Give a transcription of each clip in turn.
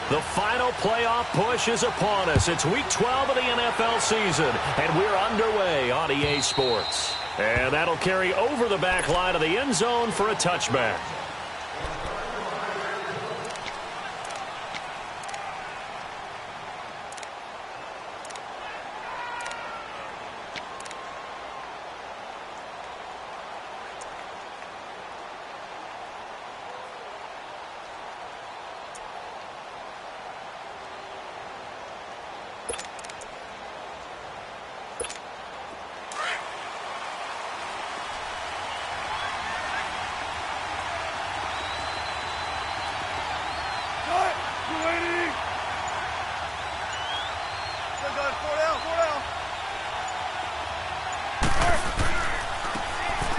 The final playoff push is upon us. It's Week 12 of the NFL season, and we're underway on EA Sports. And that'll carry over the back line of the end zone for a touchback.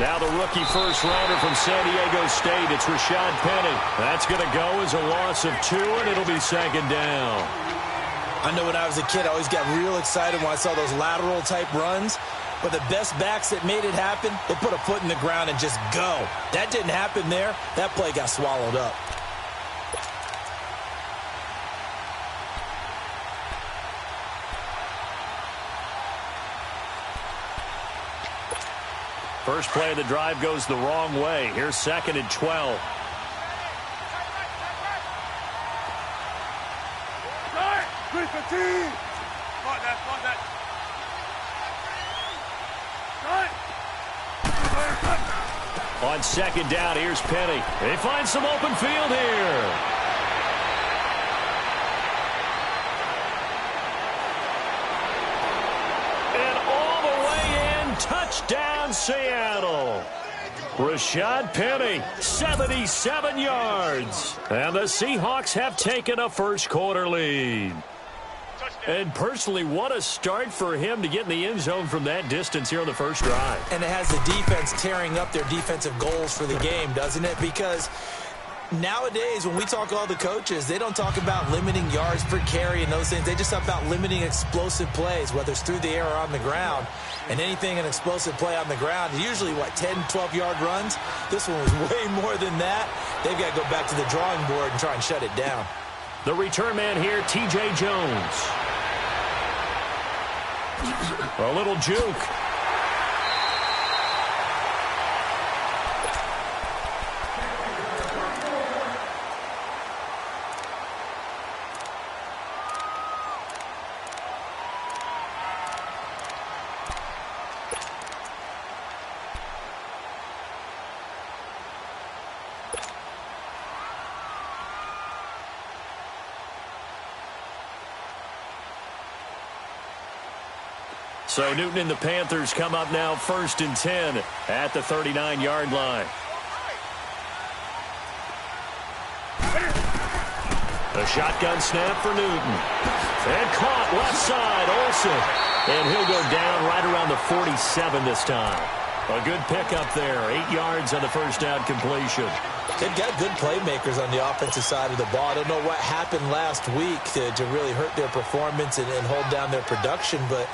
Now the rookie first-rounder from San Diego State, it's Rashad Penny. That's going to go as a loss of 2, and it'll be second down. I know when I was a kid, I always got real excited when I saw those lateral-type runs. But the best backs that made it happen, they put a foot in the ground and just go. That didn't happen there. That play got swallowed up. First play of the drive goes the wrong way. Here's 2nd and 12. On 2nd down, here's Penny. They find some open field here. Touchdown, Seattle. Rashad Penny, 77 yards. And the Seahawks have taken a first-quarter lead. And personally, what a start for him to get in the end zone from that distance here on the first drive. And it has the defense tearing up their defensive goals for the game, doesn't it? Because nowadays, when we talk to all the coaches, they don't talk about limiting yards per carry and those things. They just talk about limiting explosive plays, whether it's through the air or on the ground. And anything an explosive play on the ground is usually, 10, 12-yard runs? This one was way more than that. They've got to go back to the drawing board and try and shut it down. The return man here, T.J. Jones. A little juke. So Newton and the Panthers come up now 1st and 10 at the 39-yard line. A shotgun snap for Newton. And caught left side, Olsen. And he'll go down right around the 47 this time. A good pickup there, 8 yards on the first down completion. They've got good playmakers on the offensive side of the ball. I don't know what happened last week to really hurt their performance and hold down their production, but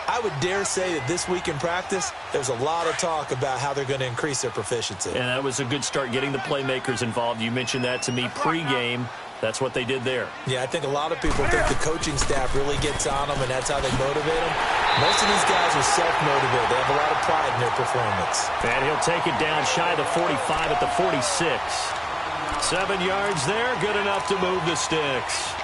I would dare say that this week in practice, there's a lot of talk about how they're going to increase their proficiency. And that was a good start getting the playmakers involved. You mentioned that to me pregame. That's what they did there. Yeah, I think a lot of people think the coaching staff really gets on them, and that's how they motivate them. Most of these guys are self-motivated. They have a lot of pride in their performance. And he'll take it down shy of the 45 at the 46. 7 yards there, good enough to move the sticks.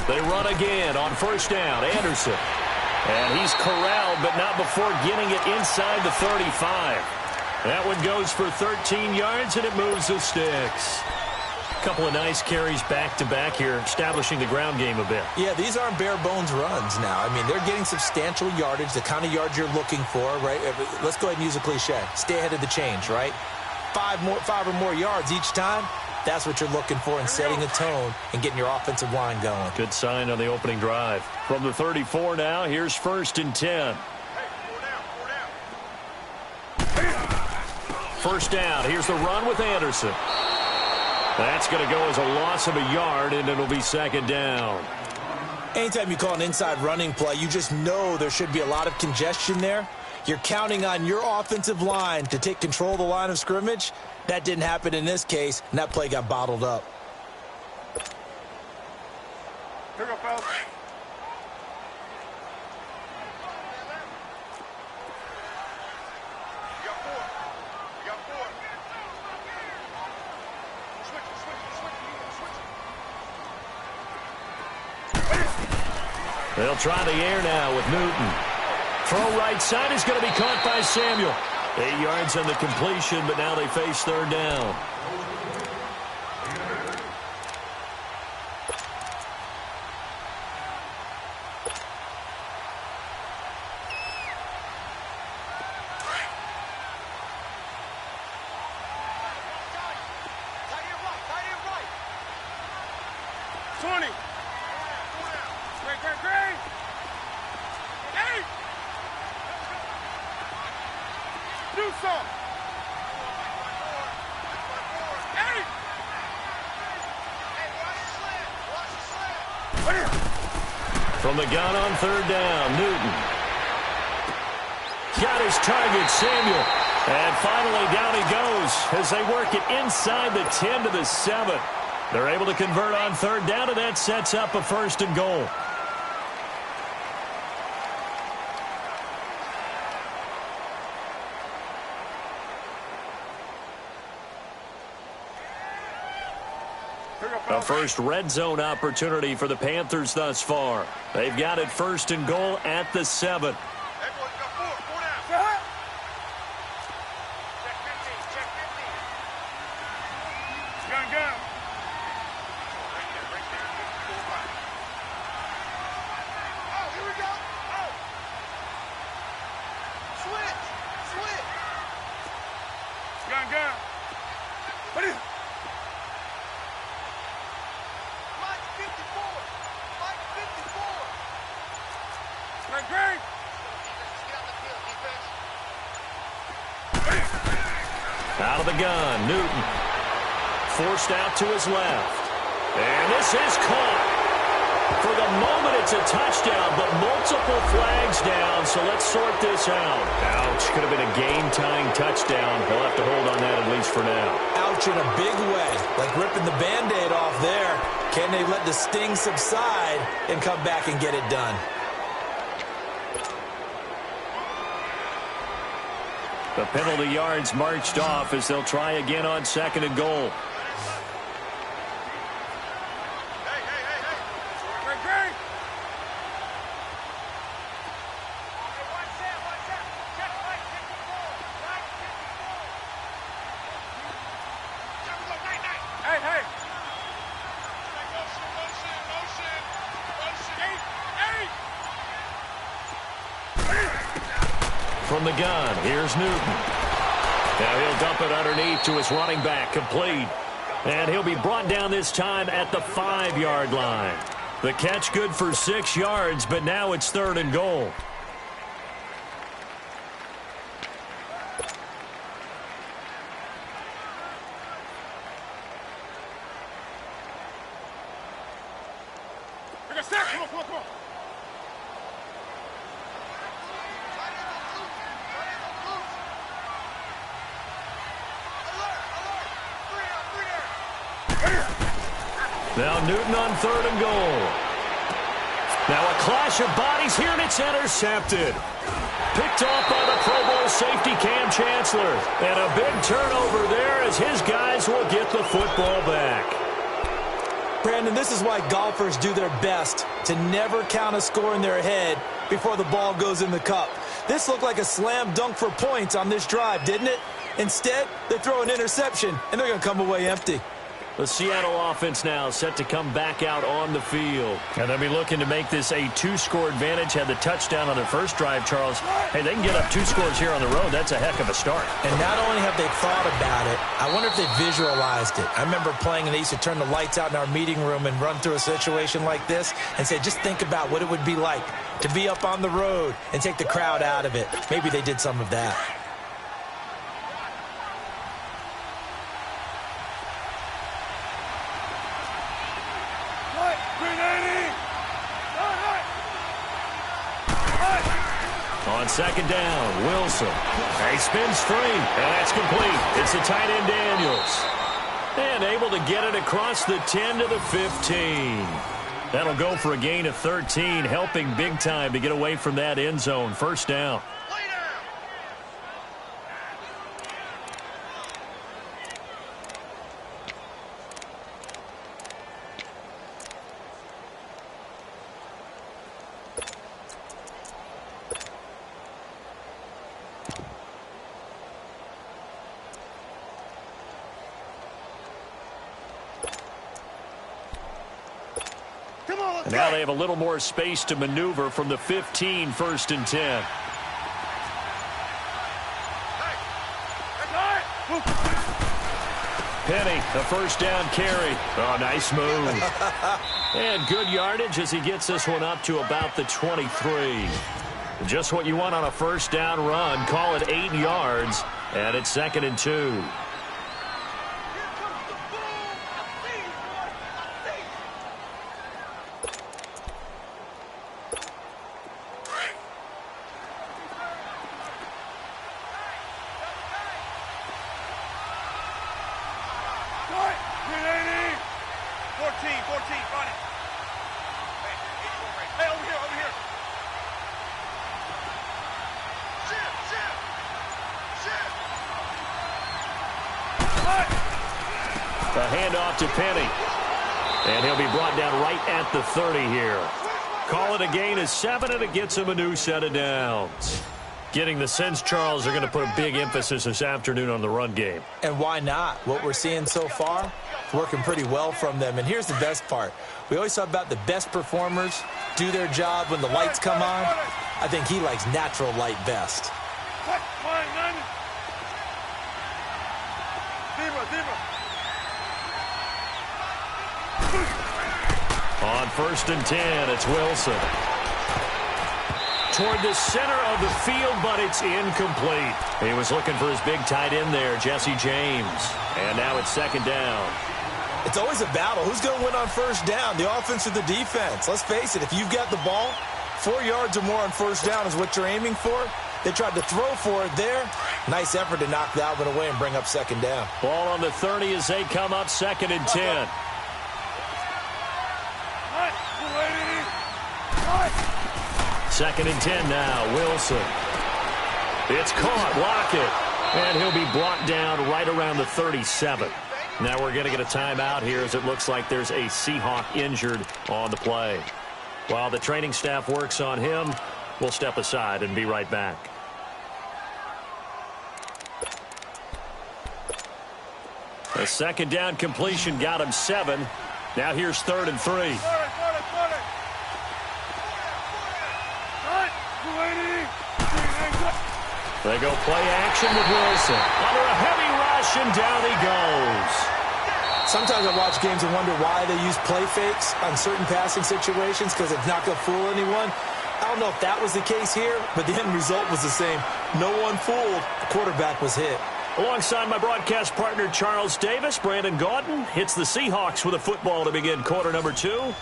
They run again on first down. Anderson. And he's corralled, but not before getting it inside the 35. That one goes for 13 yards, and it moves the sticks. A couple of nice carries back-to-back here, establishing the ground game a bit. Yeah, these aren't bare-bones runs now. I mean, they're getting substantial yardage, the kind of yards you're looking for, right? Let's go ahead and use a cliche. Stay ahead of the change, right? 5 or more yards each time. That's what you're looking for in setting a tone and getting your offensive line going. Good sign on the opening drive. From the 34 now, here's 1st and 10. First down. Here's the run with Anderson. That's going to go as a loss of a yard, and it'll be second down. Anytime you call an inside running play, you just know there should be a lot of congestion there. You're counting on your offensive line to take control of the line of scrimmage. That didn't happen in this case, and that play got bottled up. Here we go, fellas. They'll try the air now with Newton. Throw right side is going to be caught by Samuel. 8 yards on the completion, but now they face third down. From the gun on third down, Newton. Got his target, Samuel. And finally down he goes as they work it inside the 10 to the 7. They're able to convert on third down, and that sets up a first and goal. A first red zone opportunity for the Panthers thus far. They've got it first and goal at the 7. Out of the gun, Newton. Forced out to his left. And this is caught. For the moment, it's a touchdown, but multiple flags down, so let's sort this out. Ouch. Could have been a game-tying touchdown. They'll have to hold on that at least for now. Ouch in a big way, like ripping the Band-Aid off there. Can they let the sting subside and come back and get it done? The penalty yards marched off as they'll try again on second and goal. From the gun, here's Newton. Now he'll dump it underneath to his running back, complete. And he'll be brought down this time at the 5-yard line. The catch good for 6 yards, but now it's third and goal. Come on. Now Newton on third and goal. Now a clash of bodies here, and it's intercepted. Picked off by the Pro Bowl safety Cam Chancellor. And a big turnover there as his guys will get the football back. Brandon, this is why golfers do their best to never count a score in their head before the ball goes in the cup. This looked like a slam dunk for points on this drive, didn't it? Instead, they throw an interception, and they're going to come away empty. The Seattle offense now set to come back out on the field. And they'll be looking to make this a 2-score advantage. Had the touchdown on their first drive, Charles. Hey, they can get up 2 scores here on the road. That's a heck of a start. And not only have they thought about it, I wonder if they visualized it. I remember playing, and they used to turn the lights out in our meeting room and run through a situation like this and say, just think about what it would be like to be up on the road and take the crowd out of it. Maybe they did some of that. On second down, Wilson. He spins free, and that's complete. It's the tight end Daniels. And able to get it across the 10 to the 15. That'll go for a gain of 13, helping big time to get away from that end zone. First down. Now they have a little more space to maneuver from the 15, first and 10. Penny, the first down carry. Oh, nice move. And good yardage as he gets this one up to about the 23. Just what you want on a first down run. Call it 8 yards, and it's second and 2. The handoff to Penny. And he'll be brought down right at the 30 here. Call it a gain of 7, and it gets him a new set of downs. Getting the sense, Charles, they're going to put a big emphasis this afternoon on the run game. And why not? What we're seeing so far, it's working pretty well from them. And here's the best part. We always talk about the best performers do their job when the lights come on. I think he likes natural light best. On first and 10, it's Wilson. Toward the center of the field, but it's incomplete. He was looking for his big tight end there, Jesse James. And now it's second down. It's always a battle. Who's going to win on first down, the offense or the defense? Let's face it, if you've got the ball, 4 yards or more on first down is what you're aiming for. They tried to throw for it there. Nice effort to knock that one away and bring up second down. Ball on the 30 as they come up second and 10. Second and 10 now, Wilson. It's caught, Lockett. And he'll be brought down right around the 37. Now we're going to get a timeout here as it looks like there's a Seahawk injured on the play. While the training staff works on him, we'll step aside and be right back. A second down completion got him 7. Now here's third and 3. They go play action with Wilson. Under a heavy rush, and down he goes. Sometimes I watch games and wonder why they use play fakes on certain passing situations, because it's not going to fool anyone. I don't know if that was the case here, but the end result was the same. No one fooled. The quarterback was hit. Alongside my broadcast partner, Charles Davis, Brandon Gaudin hits the Seahawks with a football to begin quarter number 2.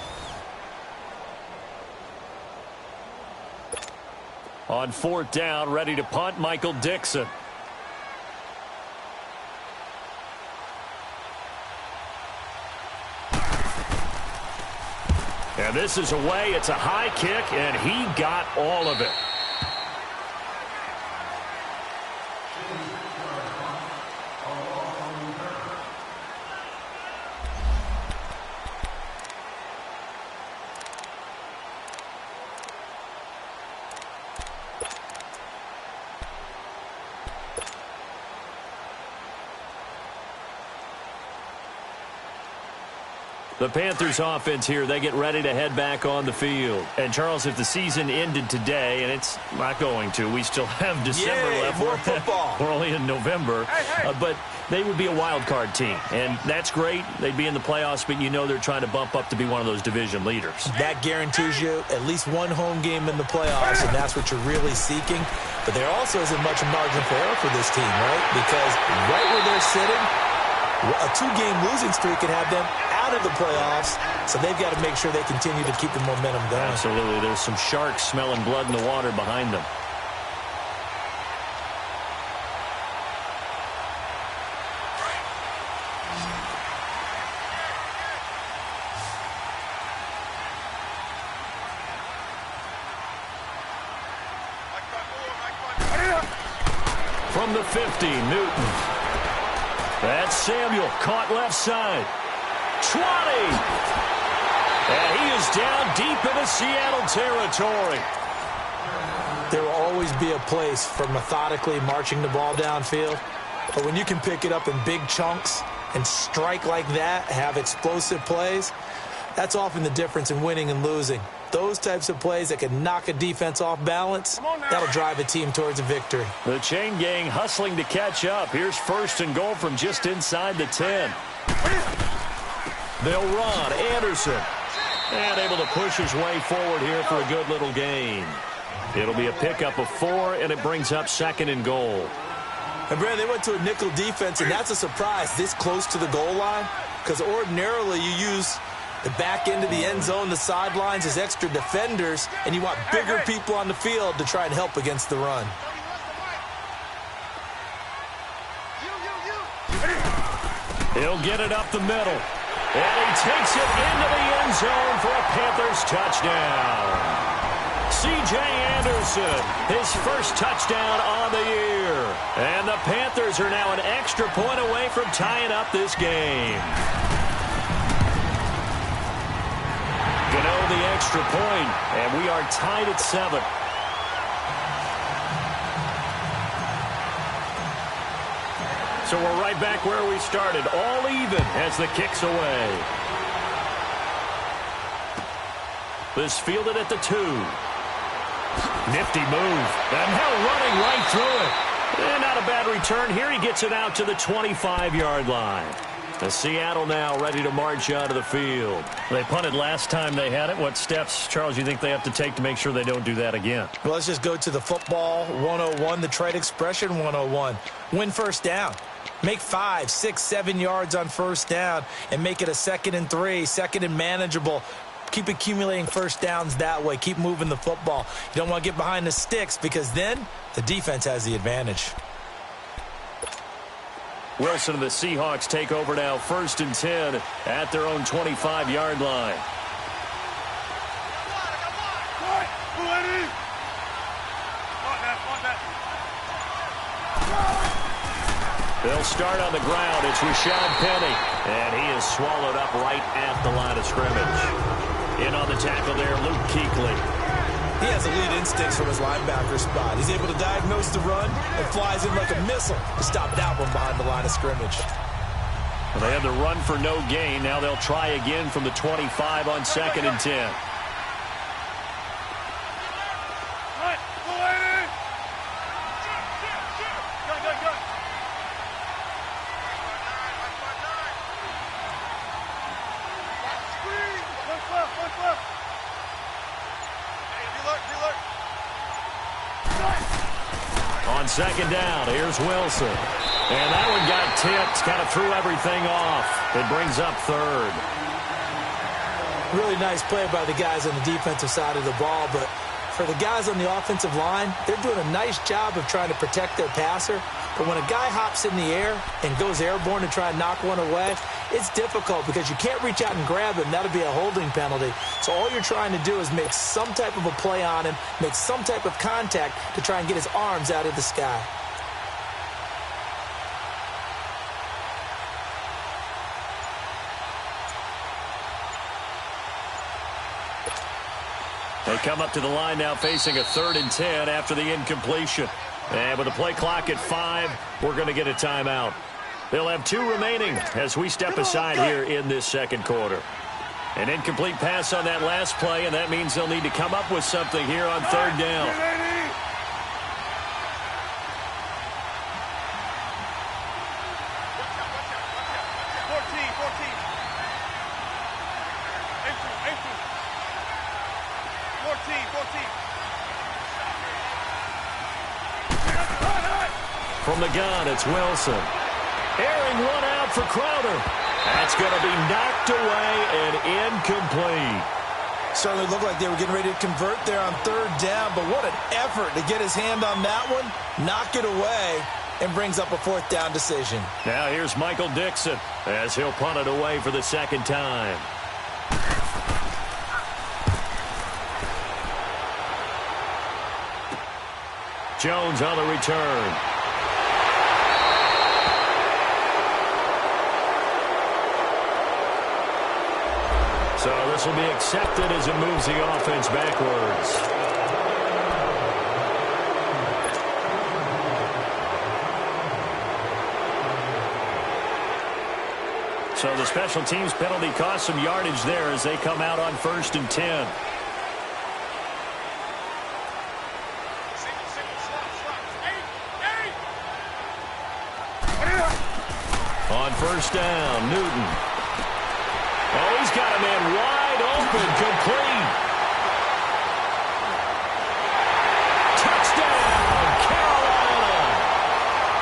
On fourth down, ready to punt, Michael Dixon. And this is away. It's a high kick, and he got all of it. The Panthers offense here, they get ready to head back on the field. And, Charles, if the season ended today, and it's not going to, we still have December left. More football. We're only in November. But they would be a wild card team. And that's great. They'd be in the playoffs, but you know they're trying to bump up to be one of those division leaders. That guarantees you at least one home game in the playoffs, and that's what you're really seeking. But there also isn't much margin for error for this team, right? Because right where they're sitting, a 2-game losing streak can have them out of the playoffs, so they've got to make sure they continue to keep the momentum going. Absolutely. There's some sharks smelling blood in the water behind them. from the 50, Newton. That's Samuel, caught left side. 20! And he is down deep into Seattle territory. There will always be a place for methodically marching the ball downfield. But when you can pick it up in big chunks and strike like that, have explosive plays, that's often the difference in winning and losing. Those types of plays that can knock a defense off balance, that'll drive a team towards a victory. The chain gang hustling to catch up. Here's 1st and goal from just inside the 10. They'll run. Anderson. And able to push his way forward here for a good little gain. It'll be a pickup of 4, and it brings up 2nd and goal. And, Brad, they went to a nickel defense, and that's a surprise this close to the goal line, because ordinarily you use the back end of the end zone, the sidelines as extra defenders, and you want bigger people on the field to try and help against the run. He'll get it up the middle. And he takes it into the end zone for a Panthers touchdown. C.J. Anderson, his first touchdown on the year. And the Panthers are now an extra point away from tying up this game. Gano the extra point, and we are tied at 7. So we're right back where we started, all even as the kick's away. This fielded at the 2. Nifty move, and now running right through it. And not a bad return here. He gets it out to the 25-yard line. The Seattle now ready to march out of the field. They punted last time they had it. What steps, Charles, you think they have to take to make sure they don't do that again? Well, let's just go to the football 101, the trade expression 101. Win first down. Make 5, 6, 7 yards on first down and make it a 2nd and 3, 2nd and manageable. Keep accumulating first downs that way. Keep moving the football. You don't want to get behind the sticks because then the defense has the advantage. Wilson and the Seahawks take over now, 1st and 10 at their own 25-yard line. They'll start on the ground. It's Rashad Penny, and he is swallowed up right at the line of scrimmage. In on the tackle there, Luke Kuechly. He has elite instincts from his linebacker spot. He's able to diagnose the run and flies in like a missile to stop that one behind the line of scrimmage. Well, they had the run for no gain. Now they'll try again from the 25 on 2nd and 10. On 2nd down, here's Wilson. And that one got tipped, kind of threw everything off. It brings up 3rd. Really nice play by the guys on the defensive side of the ball, but for the guys on the offensive line, they're doing a nice job of trying to protect their passer. But when a guy hops in the air and goes airborne to try and knock one away, it's difficult because you can't reach out and grab him. That'll be a holding penalty. So all you're trying to do is make some type of a play on him, make some type of contact to try and get his arms out of the sky. They come up to the line now facing a 3rd and 10 after the incompletion. And with the play clock at 5, we're going to get a timeout. They'll have 2 remaining as we step aside here in this 2nd quarter. An incomplete pass on that last play, and that means they'll need to come up with something here on 3rd down. From the gun, it's Wilson. Airing one out for Crowder. That's going to be knocked away and incomplete. Certainly looked like they were getting ready to convert there on 3rd down, but what an effort to get his hand on that one, knock it away, and brings up a 4th down decision. Now here's Michael Dixon as he'll punt it away for the 2nd time. Jones on the return. this will be accepted as it moves the offense backwards. So the special teams penalty cost some yardage there as they come out on 1st and 10. On 1st down, Newton. Oh, he's got a man wide open, complete. Touchdown, Carolina.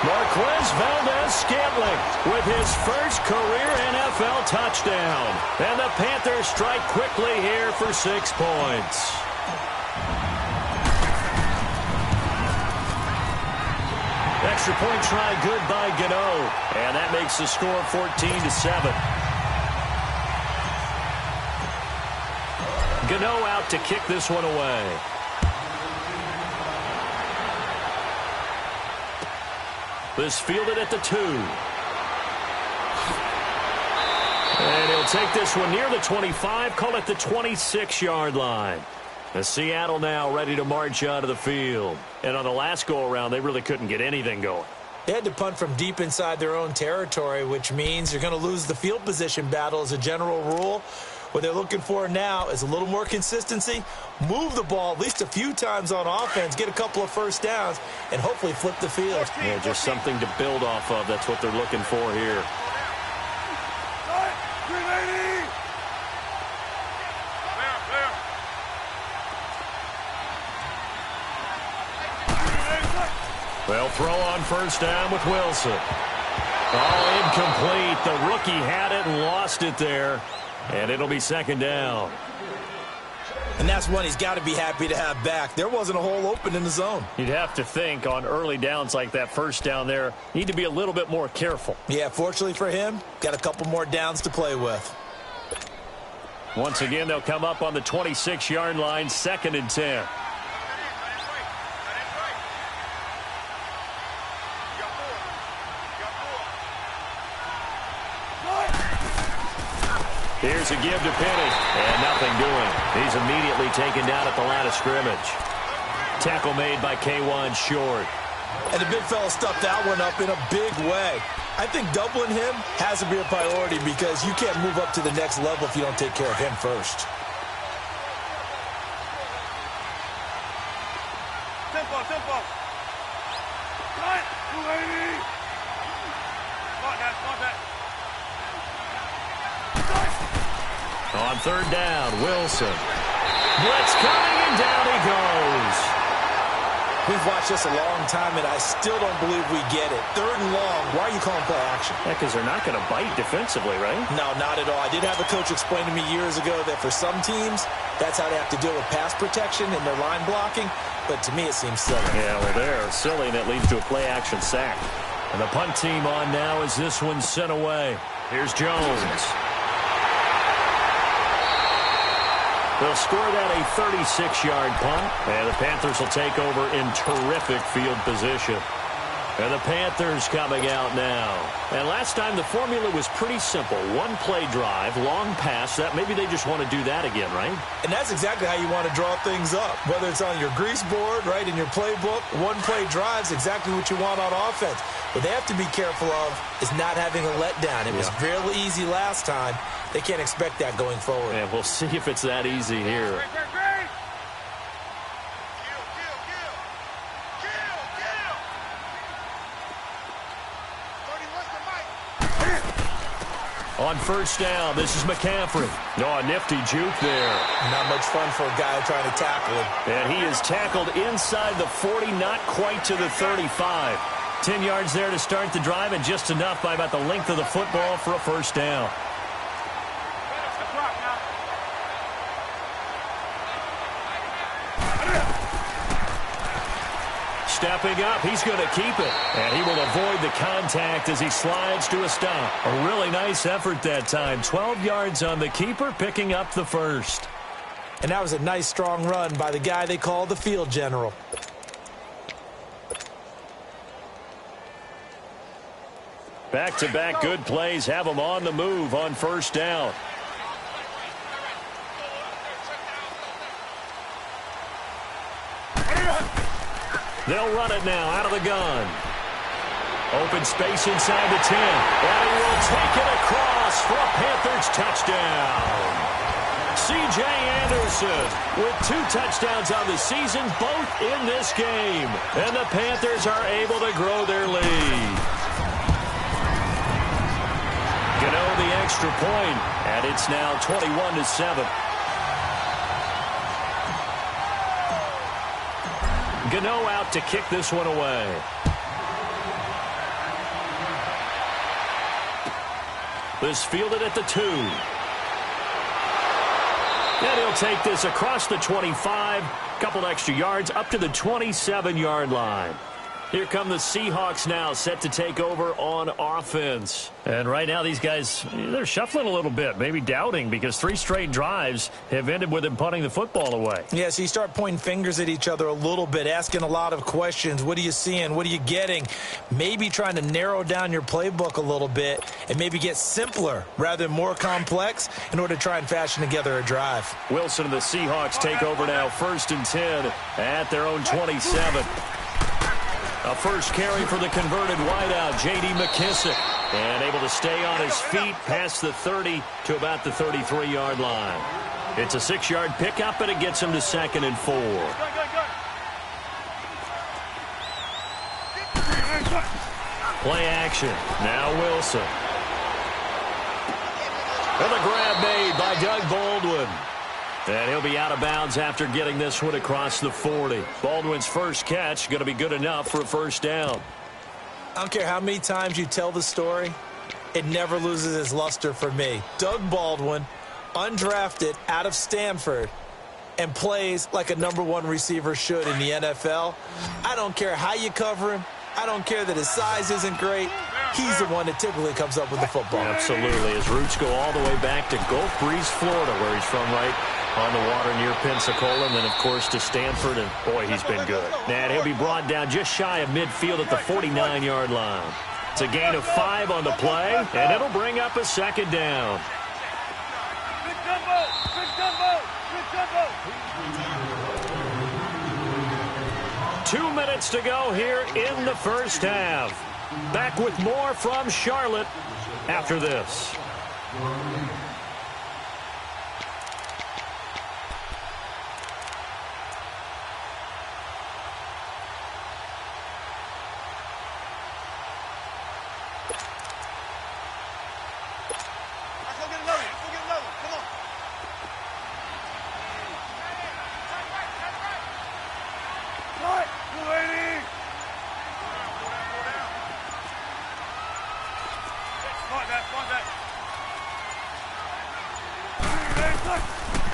Marquez Valdez-Scantling with his first career NFL touchdown. And the Panthers strike quickly here for 6 points. Extra point try good by Gano. And that makes the score 14-7. Gano out to kick this one away. This fielded at the 2. And he'll take this one near the 25, call it the 26-yard line. The Seattle now ready to march out of the field. And on the last go-around, they really couldn't get anything going. They had to punt from deep inside their own territory, which means you're going to lose the field position battle as a general rule. What they're looking for now is a little more consistency, move the ball at least a few times on offense, get a couple of first downs, and hopefully flip the field. Yeah, just something to build off of. That's what they're looking for here. They'll throw on 1st down with Wilson. Oh, incomplete. The rookie had it and lost it there. And it'll be 2nd down. And that's one he's got to be happy to have back. There wasn't a hole open in the zone. You'd have to think on early downs like that 1st down there, need to be a little bit more careful. Yeah, fortunately for him, got a couple more downs to play with. Once again, they'll come up on the 26-yard line, 2nd and 10. Here's a give to Penny, and nothing doing. He's immediately taken down at the line of scrimmage. Tackle made by K1 Short. And the big fella stuffed that one up in a big way. I think doubling him has to be a priority because you can't move up to the next level if you don't take care of him first. Tempo, tempo. Cut, 280. Spot that. On 3rd down, Wilson. Blitz coming, and down he goes. We've watched this a long time, and I still don't believe we get it. 3rd and long, why are you calling play action? Yeah, because they're not going to bite defensively, right? No, not at all. I did have a coach explain to me years ago that for some teams, that's how they have to deal with pass protection and their line blocking. But to me, it seems silly. Yeah, well, they're silly, and it leads to a play-action sack. And the punt team on now as this one's sent away. Here's Jones. They'll score that a 36-yard punt, and the Panthers will take over in terrific field position. And the Panthers coming out now. And last time the formula was pretty simple. One play drive, long pass. That maybe they just want to do that again, right? And that's exactly how you want to draw things up. Whether it's on your grease board, right, in your playbook, one play drive's exactly what you want on offense. What they have to be careful of is not having a letdown. It was fairly easy last time. They can't expect that going forward. And we'll see if it's that easy here. On 1st down, this is McCaffrey. Oh, a nifty juke there. Not much fun for a guy trying to tackle him. And he is tackled inside the 40, not quite to the 35. 10 yards there to start the drive, and just enough by about the length of the football for a 1st down. Stepping up, he's going to keep it. And he will avoid the contact as he slides to a stop. A really nice effort that time. 12 yards on the keeper, picking up the 1st. And that was a nice, strong run by the guy they call the field general. Back-to-back good plays have them on the move on 1st down. They'll run it now out of the gun. Open space inside the 10. And he will take it across for a Panthers touchdown. C.J. Anderson with 2 touchdowns on the season, both in this game. And the Panthers are able to grow their lead. Gano the extra point, and it's now 21-7. Gano out to kick this one away. This fielded at the 2. And he'll take this across the 25, couple extra yards, up to the 27-yard line. Here come the Seahawks now, set to take over on offense. And right now, these guys, they're shuffling a little bit, maybe doubting, because 3 straight drives have ended with them punting the football away. Yeah, so you start pointing fingers at each other a little bit, asking a lot of questions. What are you seeing? What are you getting? Maybe trying to narrow down your playbook a little bit and maybe get simpler rather than more complex in order to try and fashion together a drive. Wilson and the Seahawks take over now, 1st and 10 at their own 27. A first carry for the converted wideout, J.D. McKissick. And able to stay on his feet past the 30 to about the 33-yard line. It's a 6-yard pickup, and it gets him to 2nd and 4. Play action. Now Wilson. And the grab made by Doug Baldwin. And he'll be out of bounds after getting this one across the 40. Baldwin's first catch going to be good enough for a first down. I don't care how many times you tell the story, it never loses its luster for me. Doug Baldwin, undrafted out of Stanford, and plays like a #1 receiver should in the NFL. I don't care how you cover him. I don't care that his size isn't great. He's the one that typically comes up with the football. Absolutely. His roots go all the way back to Gulf Breeze, Florida, where he's from, right on the water near Pensacola, and then, of course, to Stanford, and, boy, he's been good. And he'll be brought down just shy of midfield at the 49-yard line. It's a gain of 5 on the play, and it'll bring up a 2nd down. 2 minutes to go here in the first half. Back with more from Charlotte after this.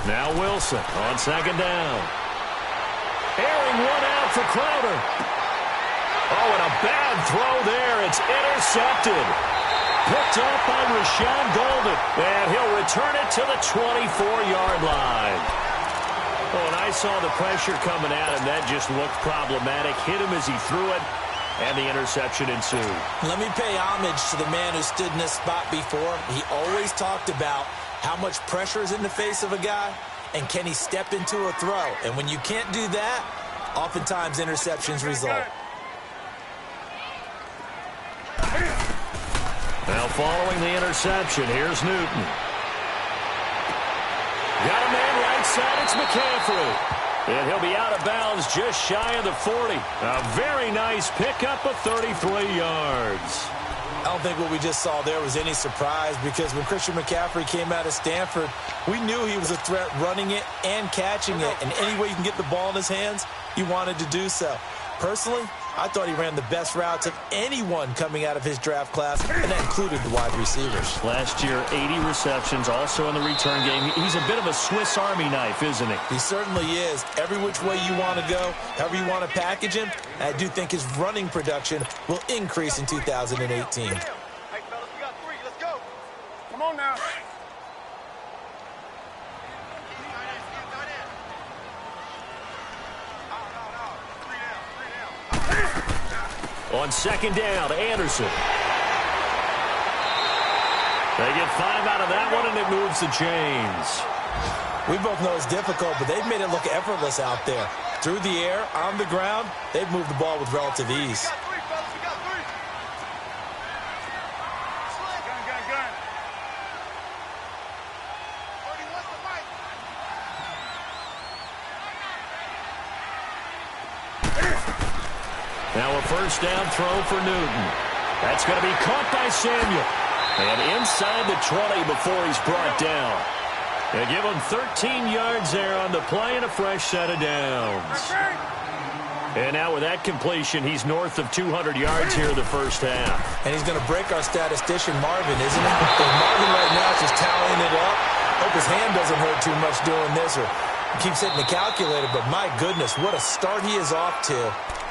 Now Wilson on 2nd down. Airing one out for Crowder. Oh, and a bad throw there. It's intercepted. Picked up by Rashawn Golden. And he'll return it to the 24-yard line. Oh, and I saw the pressure coming at him. That just looked problematic. Hit him as he threw it. And the interception ensued. Let me pay homage to the man who stood in this spot before. He always talked about how much pressure is in the face of a guy, and can he step into a throw? And when you can't do that, oftentimes interceptions result. Now following the interception, here's Newton. Got a man right side, it's McCaffrey. And he'll be out of bounds just shy of the 40. A very nice pickup of 33 yards. I don't think what we just saw there was any surprise, because when Christian McCaffrey came out of Stanford, we knew he was a threat running it and catching it. And any way you can get the ball in his hands, he wanted to do so. Personally, I thought he ran the best routes of anyone coming out of his draft class, and that included the wide receivers. Last year, 80 receptions, also in the return game. He's a bit of a Swiss Army knife, isn't he? He certainly is. Every which way you want to go, however you want to package him, I do think his running production will increase in 2018. Hey, fellas, we got 3. Let's go. Come on now. On 2nd down, Anderson. They get 5 out of that one, and it moves the chains. We both know it's difficult, but they've made it look effortless out there. through the air, on the ground, they've moved the ball with relative ease. We got three, fellas. We got three. Gun, gun, gun. 30 wants the mic. Now a first down throw for Newton. That's going to be caught by Samuel. And inside the 20 before he's brought down. They give him 13 yards there on the play and a fresh set of downs. And now with that completion, he's north of 200 yards here in the first half. And he's going to break our statistician, Marvin, isn't he? And Marvin right now is just tallying it up. Hope his hand doesn't hurt too much doing this or keeps hitting the calculator. But my goodness, what a start he is off to.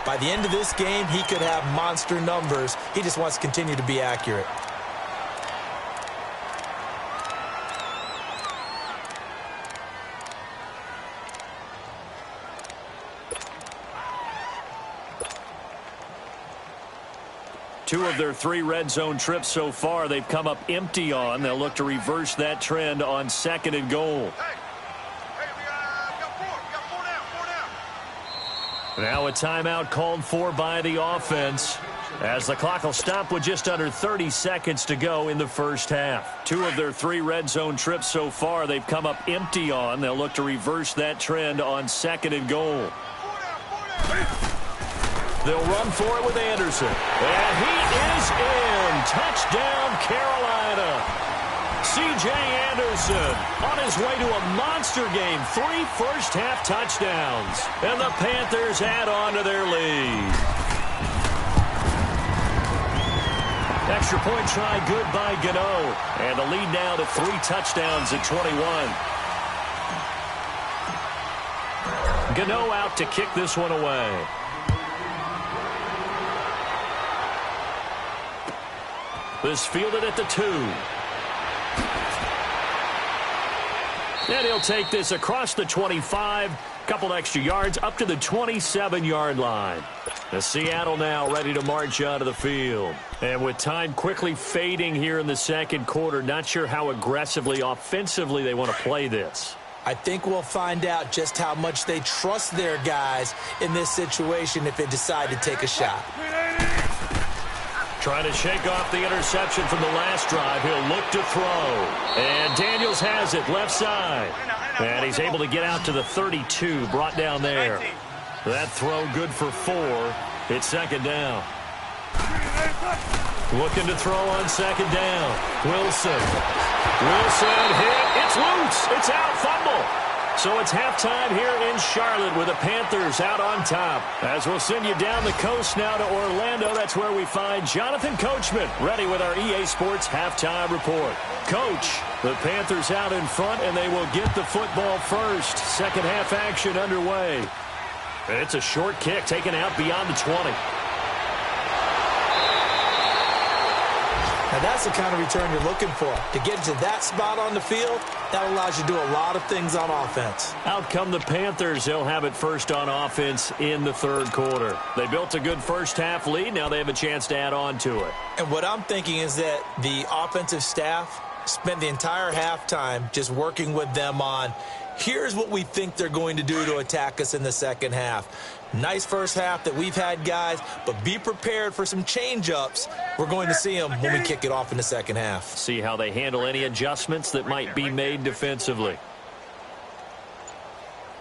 By the end of this game, he could have monster numbers. He just wants to continue to be accurate. Two of their 3 red zone trips so far, they've come up empty on. They'll look to reverse that trend on 2nd and goal. Hey, we got four. We got four down. Now a timeout called for by the offense, as the clock will stop with just under 30 seconds to go in the first half. 2 of their 3 red zone trips so far, they've come up empty on. They'll look to reverse that trend on 2nd and goal. Four down. They'll run for it with Anderson. And he is in. Touchdown, Carolina. C.J. Anderson on his way to a monster game. 3 first-half touchdowns. And the Panthers add on to their lead. Extra point try good by Gano. And the lead now to 3 touchdowns at 21. Gano out to kick this one away. This fielded at the 2. And he'll take this across the 25. Couple extra yards up to the 27-yard line. The Seattle now ready to march onto the field. And with time quickly fading here in the second quarter, not sure how aggressively, offensively they want to play this. I think we'll find out just how much they trust their guys in this situation if they decide to take a shot. Trying to shake off the interception from the last drive. He'll look to throw. And Daniels has it left side. And he's able to get out to the 32, brought down there. That throw good for 4. It's 2nd down. Looking to throw on 2nd down. Wilson hit. It's loose. It's out. Fumble. So it's halftime here in Charlotte with the Panthers out on top. As we'll send you down the coast now to Orlando, that's where we find Jonathan Coachman ready with our EA Sports halftime report. Coach, the Panthers out in front, and they will get the football first. Second half action underway. It's a short kick taken out beyond the 20. Now that's the kind of return you're looking for. To get to that spot on the field, that allows you to do a lot of things on offense. Out come the Panthers. They'll have it first on offense in the 3rd quarter. They built a good first half lead. Now they have a chance to add on to it. And what I'm thinking is that the offensive staff spent the entire halftime just working with them on, here's what we think they're going to do to attack us in the second half. Nice first half that we've had, guys, but be prepared for some change-ups. We're going to see them when we kick it off in the second half. See how they handle any adjustments that might be made defensively.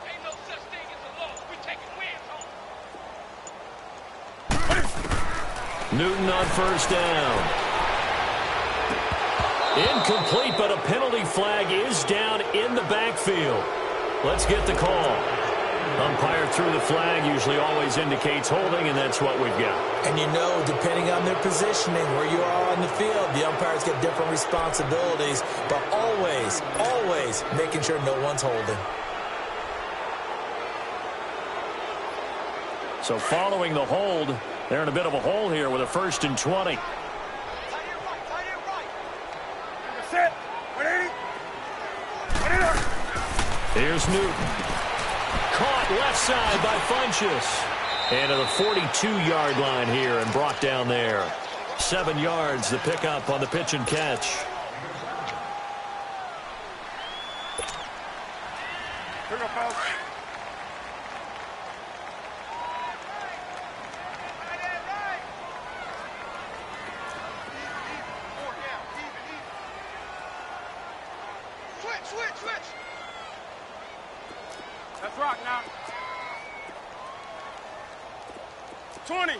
Ain't no such thing as a loss. We taking wins home. Newton on first down. Incomplete, but a penalty flag is down in the backfield. Let's get the call. Umpire threw the flag, usually always indicates holding, and that's what we've got. And you know, depending on their positioning, where you are on the field, the umpires get different responsibilities, but always making sure no one's holding. So following the hold, they're in a bit of a hole here with a 1st and 20. Tight end right. Set. 180. Here's Newton. Caught left side by Funchess. And to the 42-yard line here and brought down there. 7 yards, the pickup on the pitch and catch. Here we go, fellas. Switch. Let's rock now. 20.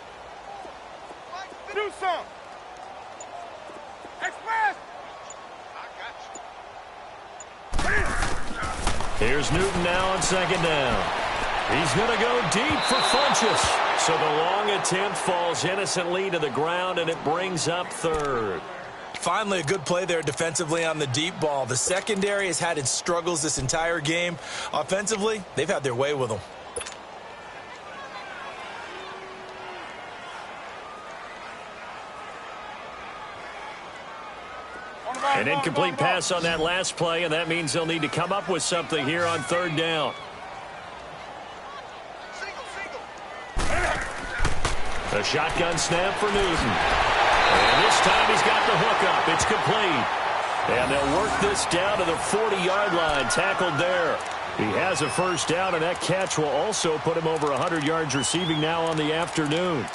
Do some. Express. I got you. Here's Newton now on second down. He's going to go deep for Funchess. So the long attempt falls innocently to the ground, and it brings up third. Finally, a good play there defensively on the deep ball. The secondary has had its struggles this entire game. Offensively, they've had their way with them. An incomplete pass on that last play, and that means they'll need to come up with something here on third down. A shotgun snap for Newton. And this time he's got the hook up. It's complete. And they'll work this down to the 40-yard line. Tackled there. He has a first down, and that catch will also put him over 100 yards receiving now on the afternoon.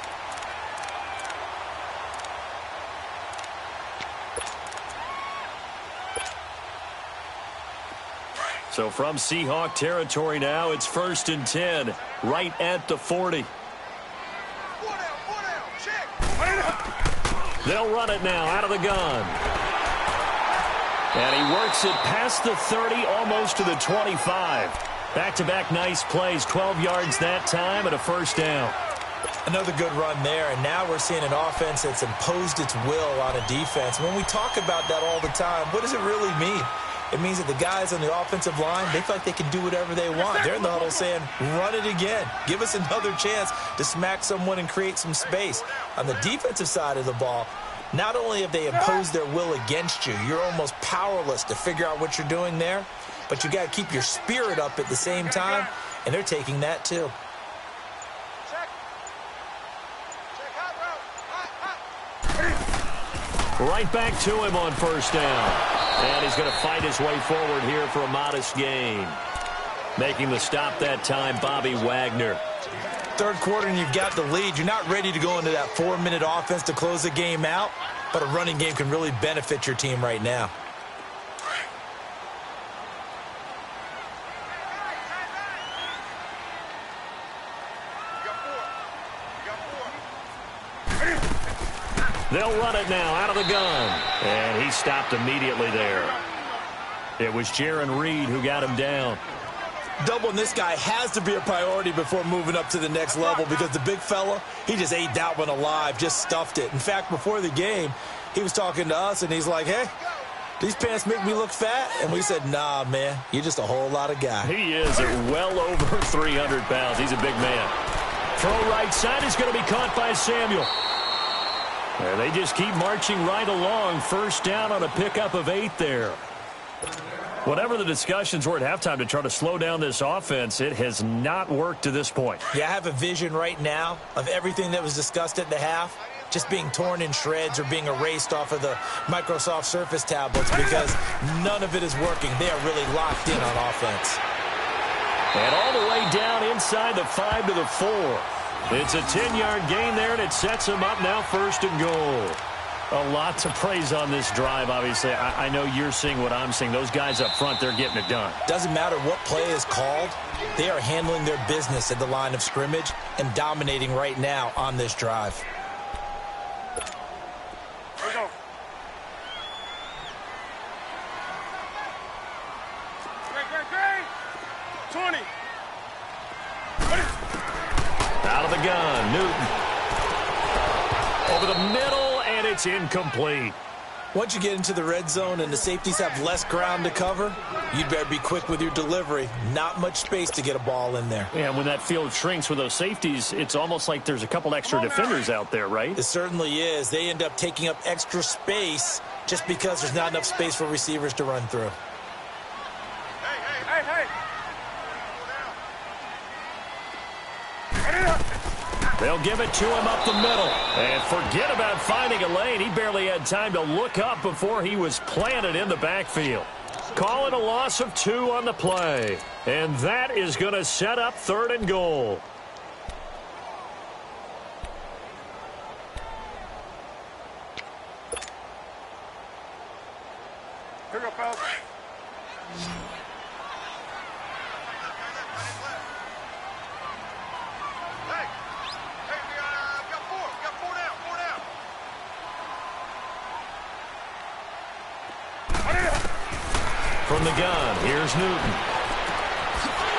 So from Seahawk territory now, it's 1st and 10, right at the 40. They'll run it now out of the gun. And he works it past the 30, almost to the 25. Back-to-back nice plays, 12 yards that time and a first down. Another good run there, and now we're seeing an offense that's imposed its will on a defense. When we talk about that all the time, what does it really mean? It means that the guys on the offensive line, they feel like they can do whatever they want. They're in the huddle saying, run it again. Give us another chance to smack someone and create some space. On the defensive side of the ball, not only have they imposed their will against you, you're almost powerless to figure out what you're doing there, but you got to keep your spirit up at the same time, and they're taking that too. Right back to him on first down. And he's going to fight his way forward here for a modest gain. Making the stop that time, Bobby Wagner. Third quarter and you've got the lead. You're not ready to go into that 4-minute offense to close the game out, but a running game can really benefit your team right now. They'll run it now out of the gun. And he stopped immediately there. It was Jaron Reed who got him down. Doubling this guy has to be a priority before moving up to the next level because the big fella, he just ate that one alive, just stuffed it. In fact, before the game, he was talking to us, and he's like, hey, these pants make me look fat? And we said, nah, man, you're just a whole lot of guy. He is at well over 300 pounds. He's a big man. Throw right side is going to be caught by Samuel. And they just keep marching right along. First down on a pickup of 8 there. Whatever the discussions were at halftime to try to slow down this offense, it has not worked to this point. Yeah, I have a vision right now of everything that was discussed at the half just being torn in shreds or being erased off of the Microsoft Surface tablets because none of it is working. They are really locked in on offense. And all the way down inside the 5 to the 4. It's a 10-yard gain there, and it sets him up now 1st and goal. A lot to praise on this drive, obviously. I know you're seeing what I'm seeing. Those guys up front, they're getting it done. Doesn't matter what play is called. They are handling their business at the line of scrimmage and dominating right now on this drive. Here we go. Great. 20. Out of the gun, Newton. Over the middle, and it's incomplete. Once you get into the red zone and the safeties have less ground to cover, you'd better be quick with your delivery. Not much space to get a ball in there. Yeah, when that field shrinks with those safeties, it's almost like there's a couple extra defenders out there, right? It certainly is. They end up taking up extra space just because there's not enough space for receivers to run through. Hey. They'll give it to him up the middle. And forget about finding a lane. He barely had time to look up before he was planted in the backfield. Calling a loss of 2 on the play. And that is going to set up 3rd and goal. Here we go, fellas. From the gun, here's Newton.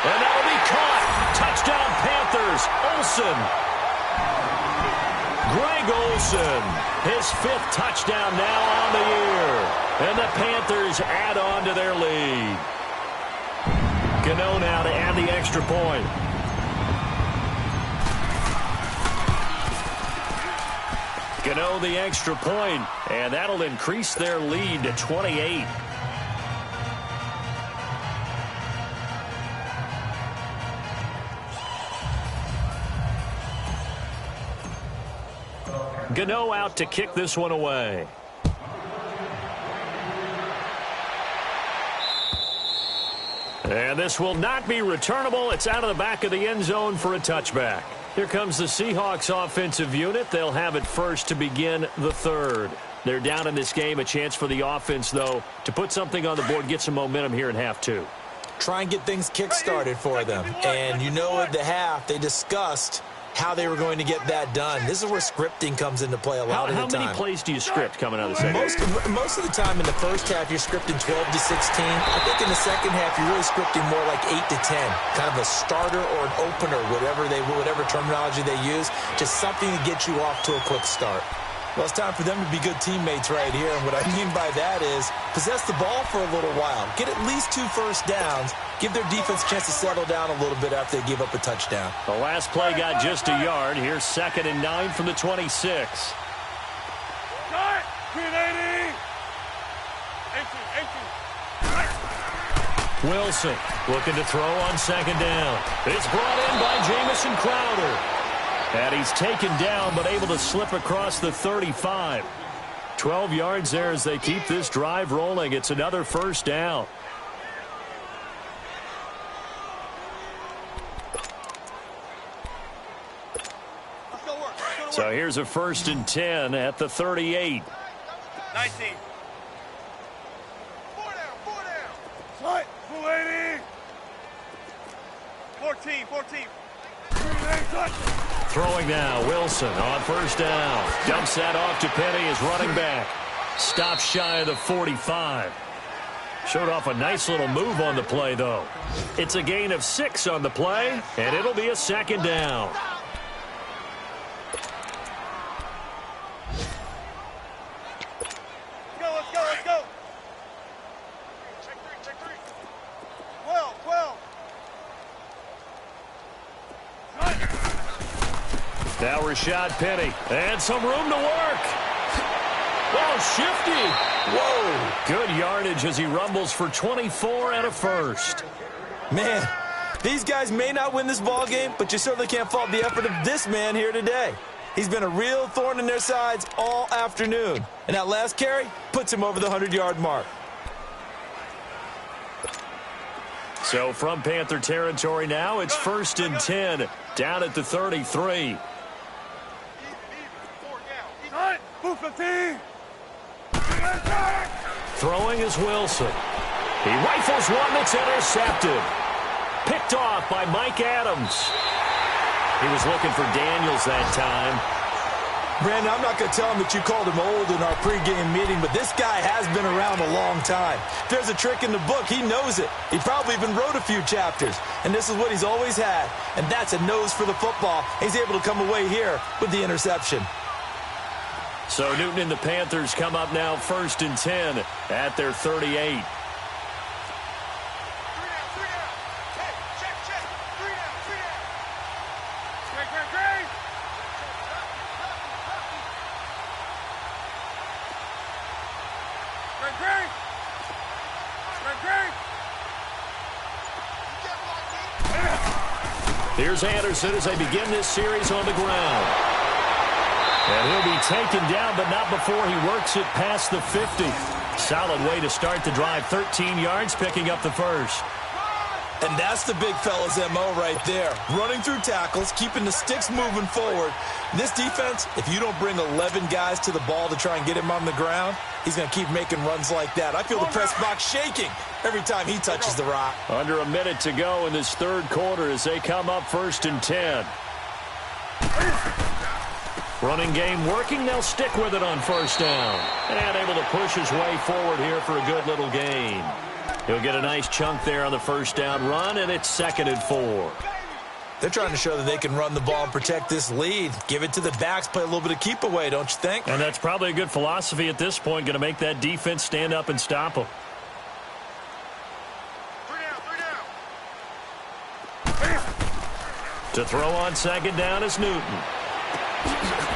And that'll be caught. Touchdown, Panthers. Olsen. Greg Olsen, his 5th touchdown now on the year. And the Panthers add on to their lead. Gano now to add the extra point. Gano the extra point, and that'll increase their lead to 28. Gano out to kick this one away. And this will not be returnable. It's out of the back of the end zone for a touchback. Here comes the Seahawks offensive unit. They'll have it first to begin the 3rd. They're down in this game. A chance for the offense, though, to put something on the board, get some momentum here in half 2. Try and get things kick-started for them. And you know at the half, they discussed how they were going to get that done. This is where scripting comes into play a lot of the time. How many plays do you script coming out of the second? Most of the time in the first half, you're scripting 12 to 16. I think in the second half, you're really scripting more like 8 to 10. Kind of a starter or an opener, whatever terminology they use. Just something to get you off to a quick start. Well, it's time for them to be good teammates right here. And what I mean by that is possess the ball for a little while. Get at least 2 first downs. Give their defense a chance to settle down a little bit after they give up a touchdown. The last play got just a yard. Here's 2nd and 9 from the 26. Wilson looking to throw on 2nd down. It's brought in by Jamison Crowder. And he's taken down but able to slip across the 35. 12 yards there as they keep this drive rolling. It's another first down. So here's a 1st and 10 at the 38. 19. 4 down, 4 down. Slide, 280. 14. Throwing now, Wilson on 1st down. Dumps that off to Penny as running back. Stops shy of the 45. Showed off a nice little move on the play, though. It's a gain of 6 on the play, and it'll be a 2nd down. Let's go. Check 3. 12. Now Rashad Penny. And some room to work. Oh, shifty. Whoa. Good yardage as he rumbles for 24 and a first. Man, these guys may not win this ball game, but you certainly can't fault the effort of this man here today. He's been a real thorn in their sides all afternoon. And that last carry puts him over the 100-yard mark. So from Panther territory now, it's 1st and 10 down at the 33. Throwing is Wilson. He rifles one that's intercepted. Picked off by Mike Adams. He was looking for Daniels that time. Brandon, I'm not going to tell him that you called him old in our pregame meeting, but this guy has been around a long time. If there's a trick in the book, he knows it. He probably even wrote a few chapters, and this is what he's always had, and that's a nose for the football. He's able to come away here with the interception. So Newton and the Panthers come up now 1st and 10 at their 38. Here's Anderson as they begin this series on the ground. And he'll be taken down, but not before he works it past the 50. Solid way to start the drive. 13 yards, picking up the first. And that's the big fella's MO right there. Running through tackles, keeping the sticks moving forward. This defense, if you don't bring 11 guys to the ball to try and get him on the ground, he's going to keep making runs like that. I feel the press box shaking every time he touches the rock. Under a minute to go in this third quarter as they come up 1st and 10. Running game working. They'll stick with it on 1st down. And able to push his way forward here for a good little gain. He'll get a nice chunk there on the 1st down run, and it's 2nd and 4. They're trying to show that they can run the ball and protect this lead. Give it to the backs, play a little bit of keep away, don't you think? And that's probably a good philosophy at this point, going to make that defense stand up and stop them. 3 down. To throw on 2nd down is Newton.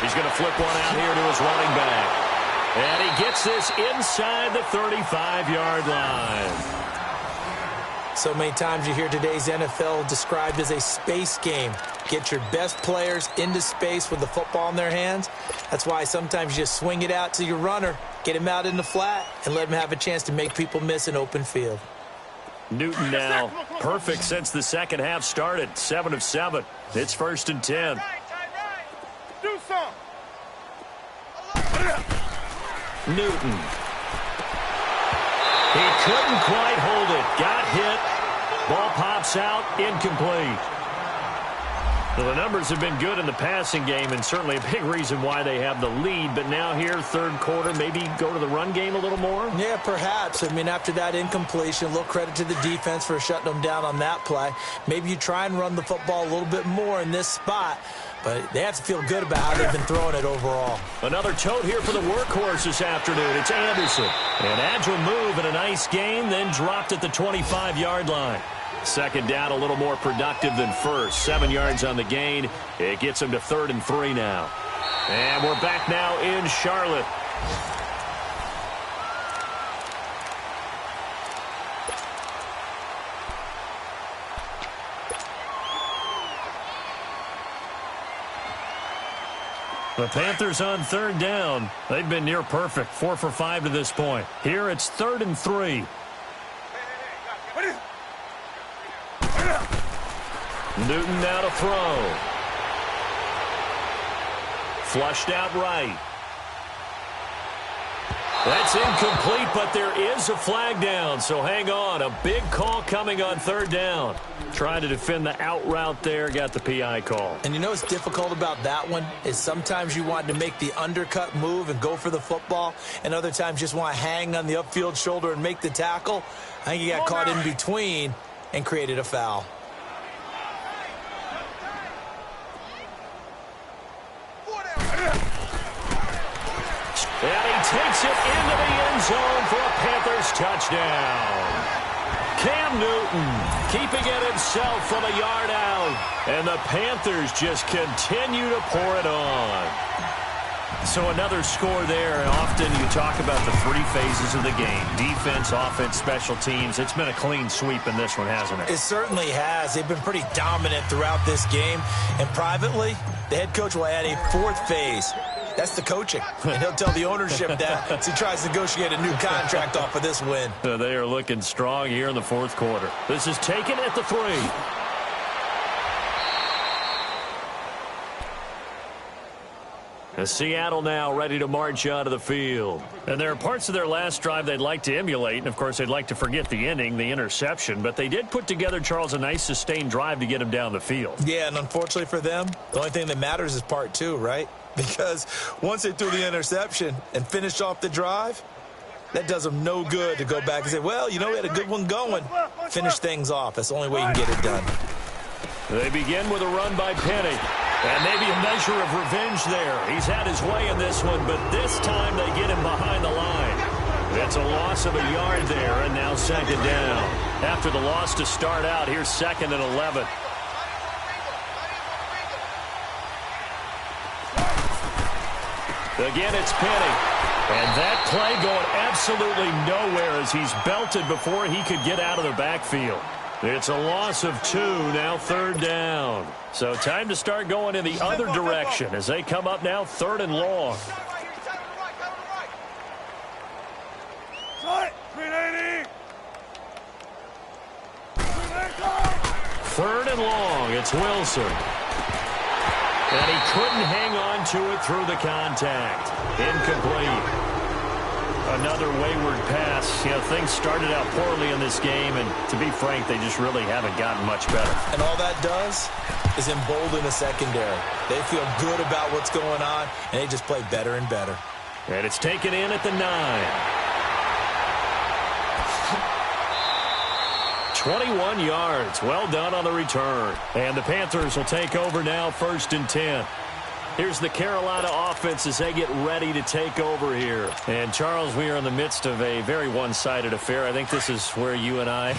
He's going to flip one out here to his running back. And he gets this inside the 35-yard line. So many times you hear today's NFL described as a space game. Get your best players into space with the football in their hands. That's why sometimes you just swing it out to your runner, get him out in the flat, and let him have a chance to make people miss an open field. Newton now perfect since the second half started. 7 of 7. It's 1st and 10. Do some. Newton. He couldn't quite hold it. Got hit. Ball pops out. Incomplete. Well, the numbers have been good in the passing game, and certainly a big reason why they have the lead. But now here, third quarter, maybe go to the run game a little more? Yeah, perhaps. I mean, after that incompletion, a little credit to the defense for shutting them down on that play. Maybe you try and run the football a little bit more in this spot. But they have to feel good about how they've been throwing it overall. Another tote here for the workhorse this afternoon. It's Anderson. An agile move and a nice gain, then dropped at the 25-yard line. 2nd down, a little more productive than first. 7 yards on the gain. It gets him to 3rd and 3 now. And we're back now in Charlotte. The Panthers on 3rd down. They've been near perfect. 4 for 5 to this point. Here it's 3rd and 3. Newton now to throw. Flushed out right. That's incomplete, but there is a flag down, so hang on. A big call coming on 3rd down. Trying to defend the out route there, got the PI call. And you know what's difficult about that one is sometimes you want to make the undercut move and go for the football, and other times just want to hang on the upfield shoulder and make the tackle. I think he got caught in between and created a foul. And he takes it into the end zone for a Panthers touchdown. Cam Newton keeping it himself from a yard out. And the Panthers just continue to pour it on. So another score there. Often you talk about the 3 phases of the game. Defense, offense, special teams. It's been a clean sweep in this one, hasn't it? It certainly has. They've been pretty dominant throughout this game. And privately, the head coach will add a 4th phase. That's the coaching. And he'll tell the ownership that as he tries to negotiate a new contract off of this win. They are looking strong here in the 4th quarter. This is taken at the 3. Seattle now ready to march out of the field. And there are parts of their last drive they'd like to emulate. And, of course, they'd like to forget the ending, the interception. But they did put together, Charles, a nice sustained drive to get him down the field. Yeah, and unfortunately for them, the only thing that matters is part 2, right? Because once they threw the interception and finished off the drive, that does them no good to go back and say, well, you know, we had a good one going. Finish things off. That's the only way you can get it done. They begin with a run by Penny. And maybe a measure of revenge there. He's had his way in this one, but this time they get him behind the line. It's a loss of a yard there, and now 2nd down. After the loss to start out, here's 2nd and 11. Again, it's Penny. And that play going absolutely nowhere as he's belted before he could get out of the backfield. It's a loss of 2, now 3rd down. So time to start going in the other direction as they come up now 3rd and long. Third and long. It's Wilson. And he couldn't hang on to it through the contact. Incomplete. Another wayward pass. You know, things started out poorly in this game, and to be frank, they just really haven't gotten much better. And all that does is embolden the secondary. They feel good about what's going on, and they just play better and better. And it's taken in at the 9. 21 yards. Well done on the return. And the Panthers will take over now, 1st and 10. Here's the Carolina offense as they get ready to take over here. And, Charles, we are in the midst of a very one-sided affair. I think this is where you and I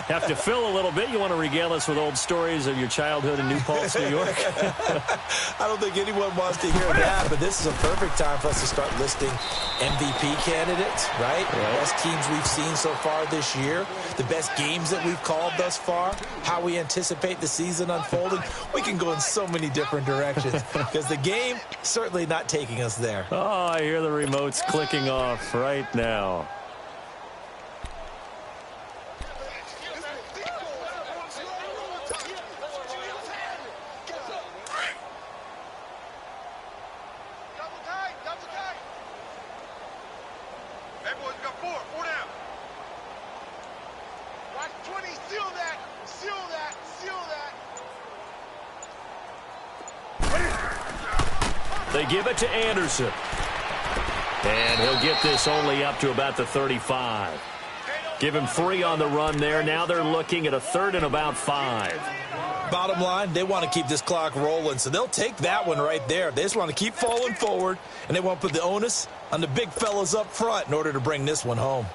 have to fill a little bit. You want to regale us with old stories of your childhood in New Paltz, New York? I don't think anyone wants to hear that, but this is a perfect time for us to start listing MVP candidates, right? The best teams we've seen so far this year, the best games that we've called thus far, how we anticipate the season unfolding. We can go in so many different directions. Because the game certainly not taking us there. Oh, I hear the remotes clicking off right now. Double tight, double tight. Hey, boys, we got four down. Watch 20, seal that, seal that, seal that. They give it to Anderson. And he'll get this only up to about the 35. Give him 3 on the run there. Now they're looking at a 3rd and about 5. Bottom line, they want to keep this clock rolling, so they'll take that one right there. They just want to keep falling forward, and they want to put the onus on the big fellas up front in order to bring this one home.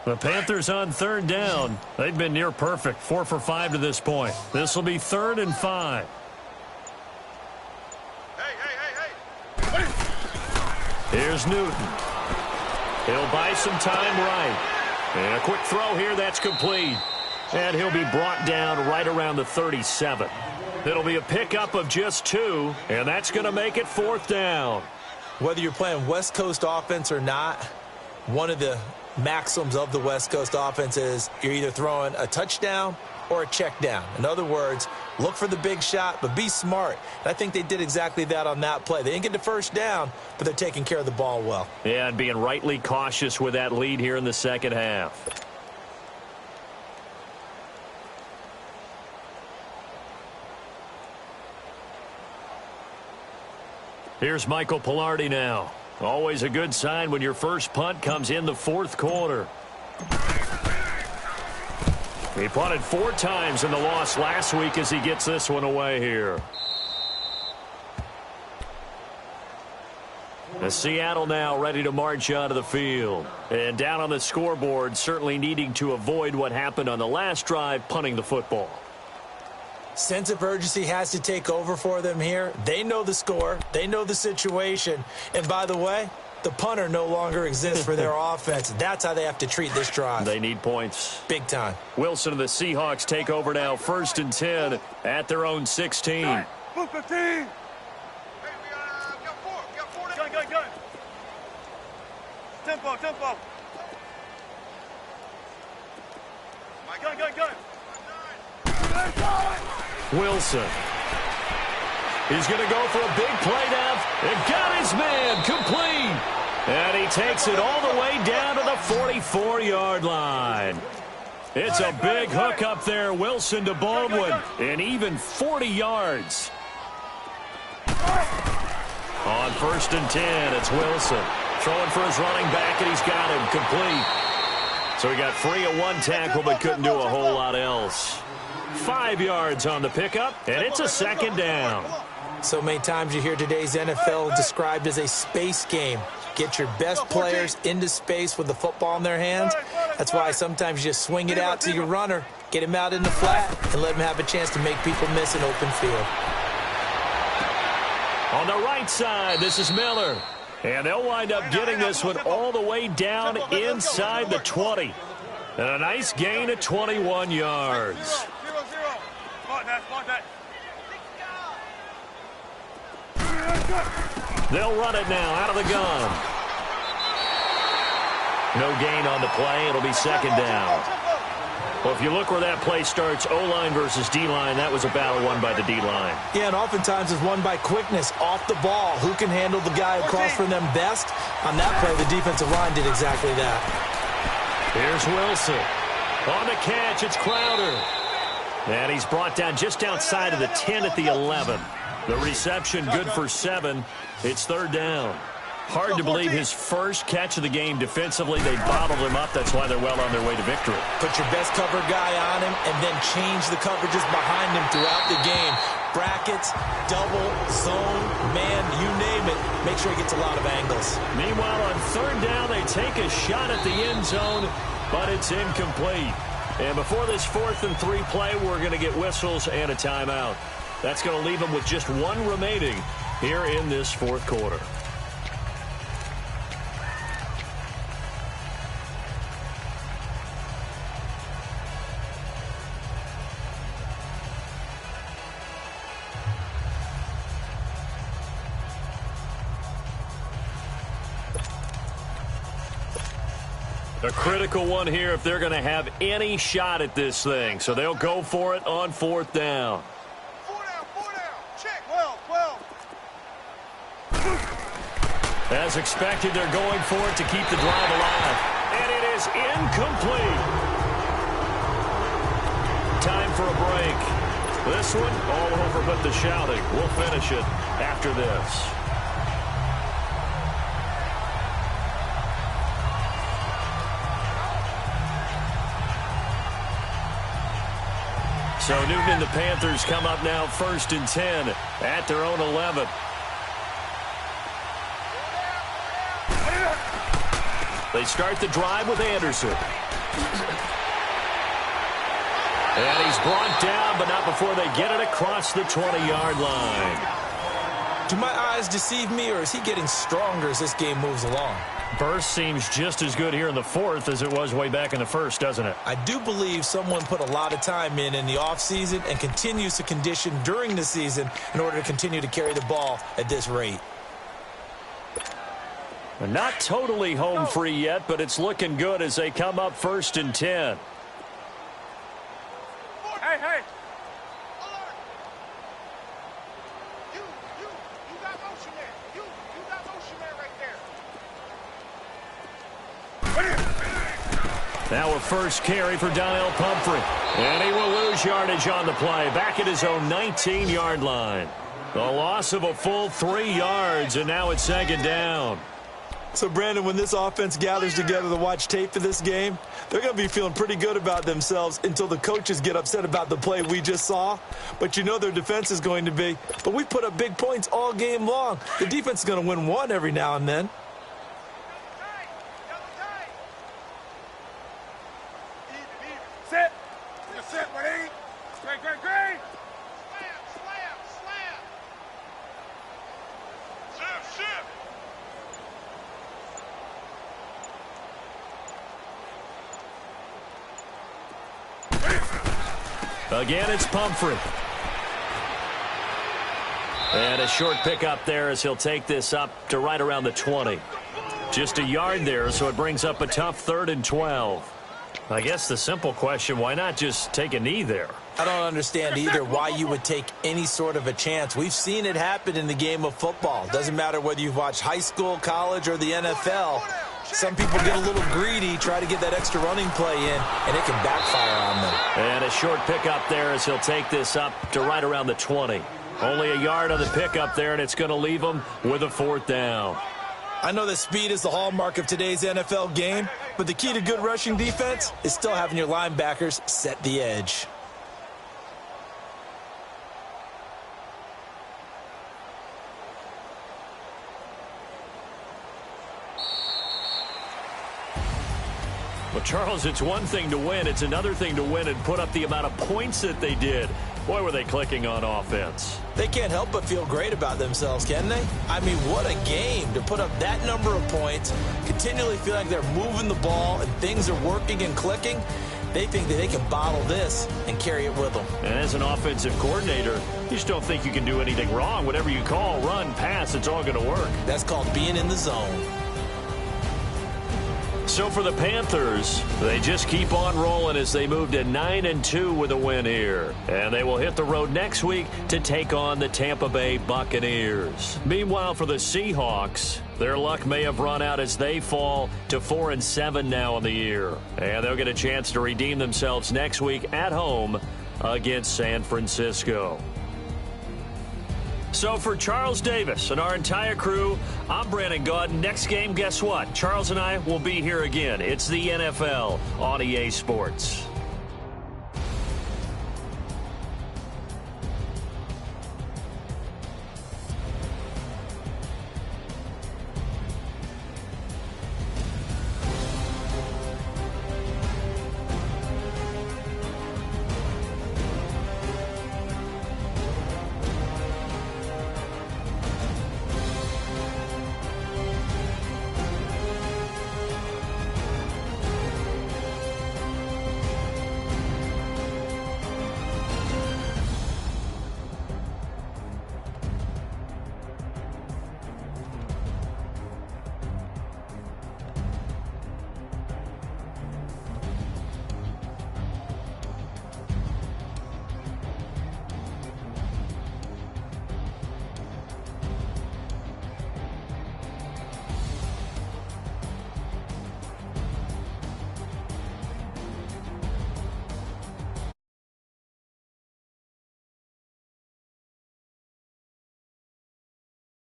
The Panthers on 3rd down. They've been near perfect, 4 for 5 to this point. This will be 3rd and 5. Here's Newton. He'll buy some time right. And a quick throw here, that's complete. And he'll be brought down right around the 37. It'll be a pickup of just 2, and that's going to make it 4th down. Whether you're playing West Coast offense or not, one of the maxims of the West Coast offense is you're either throwing a touchdown or a check down. In other words, look for the big shot, but be smart. And I think they did exactly that on that play. They didn't get the first down, but they're taking care of the ball well. Yeah, and being rightly cautious with that lead here in the second half. Here's Michael Pilardi now. Always a good sign when your first punt comes in the 4th quarter. He punted 4 times in the loss last week as he gets this one away here. The Seattle now ready to march onto the field. And down on the scoreboard, certainly needing to avoid what happened on the last drive, punting the football. Sense of urgency has to take over for them here. They know the score. They know the situation. And by the way, the punter no longer exists for their offense. That's how they have to treat this drive. They need points. Big time. Wilson and the Seahawks take over now, 1st and 10 at their own 16. Move 15. Hey, we got 4. We got 4 down. Gun. Tempo. My gun. Wilson. He's going to go for a big play now. And got his man complete. And he takes it all the way down to the 44-yard line. It's a big hook up there. Wilson to Baldwin. And even 40 yards. On 1st and 10, it's Wilson. Throwing for his running back, and he's got him complete. So he got free of 1 tackle, but couldn't do a whole lot else. 5 yards on the pickup, and it's a 2nd down. So many times you hear today's NFL described as a space game. Get your best players into space with the football in their hands. That's why sometimes you just swing it out to your runner, get him out in the flat, and let him have a chance to make people miss an open field. On the right side, this is Miller. And they'll wind up getting this one all the way down inside the 20. And a nice gain of 21 yards. 0-0. Spot that. They'll run it now out of the gun. No gain on the play. It'll be 2nd down. Well, if you look where that play starts, O-line versus D-line, that was a battle won by the D-line. Yeah, and oftentimes it's won by quickness off the ball. Who can handle the guy across from them best? On that play, the defensive line did exactly that. Here's Wilson. On the catch, it's Crowder. And he's brought down just outside of the 10 at the 11. The reception good for 7. It's third down. Hard to believe his first catch of the game defensively. They bottled him up. That's why they're well on their way to victory. Put your best cover guy on him and then change the coverages behind him throughout the game. Brackets, double, zone, man, you name it. Make sure he gets a lot of angles. Meanwhile, on third down, they take a shot at the end zone, but it's incomplete. And before this 4th and 3 play, we're going to get whistles and a timeout. That's going to leave them with just 1 remaining here in this 4th quarter. A critical one here if they're going to have any shot at this thing. So they'll go for it on 4th down. 4 down. Check. 12. As expected, they're going for it to keep the drive alive. And it is incomplete. Time for a break. This one, all over but the shouting. We'll finish it after this. So Newton and the Panthers come up now 1st and 10 at their own 11. They start the drive with Anderson. And he's brought down, but not before they get it across the 20-yard line. Do my eyes deceive me, or is he getting stronger as this game moves along? Burst seems just as good here in the 4th as it was way back in the 1st, doesn't it? I do believe someone put a lot of time in the offseason and continues to condition during the season in order to continue to carry the ball at this rate. They're not totally home free yet, but it's looking good as they come up 1st and 10. Hey. Alert. You got motion there. You got motion there right there. Now a first carry for Donnell Pumphrey. And he will lose yardage on the play. Back at his own 19-yard line. The loss of a full 3 yards, and now it's 2nd down. So, Brandon, when this offense gathers together to watch tape for this game, they're going to be feeling pretty good about themselves until the coaches get upset about the play we just saw. But you know their defense is going to be. But we put up big points all game long. The defense is going to win one every now and then. Set. You're set, buddy. Great. Slam. Shift. Again, it's Pumphrey. And a short pickup there as he'll take this up to right around the 20. Just a yard there, so it brings up a tough 3rd and 12. I guess the simple question, why not just take a knee there? I don't understand either why you would take any sort of a chance. We've seen it happen in the game of football. Doesn't matter whether you've watched high school, college, or the NFL. Some people get a little greedy, try to get that extra running play in, and it can backfire on them. And a short pickup there as he'll take this up to right around the 20. Only a yard on the pickup there, and it's going to leave him with a 4th down. I know that speed is the hallmark of today's NFL game, but the key to good rushing defense is still having your linebackers set the edge. Well, Charles, it's one thing to win. It's another thing to win and put up the amount of points that they did. Boy, were they clicking on offense. They can't help but feel great about themselves, can they? I mean, what a game to put up that number of points, continually feel like they're moving the ball and things are working and clicking. They think that they can bottle this and carry it with them. And as an offensive coordinator, you just don't think you can do anything wrong. Whatever you call, run, pass, it's all going to work. That's called being in the zone. So for the Panthers, they just keep on rolling as they move to 9-2 with a win here. And they will hit the road next week to take on the Tampa Bay Buccaneers. Meanwhile, for the Seahawks, their luck may have run out as they fall to 4-7 now in the year. And they'll get a chance to redeem themselves next week at home against San Francisco. So for Charles Davis and our entire crew, I'm Brandon Gaudin. Next game, guess what? Charles and I will be here again. It's the NFL on EA Sports.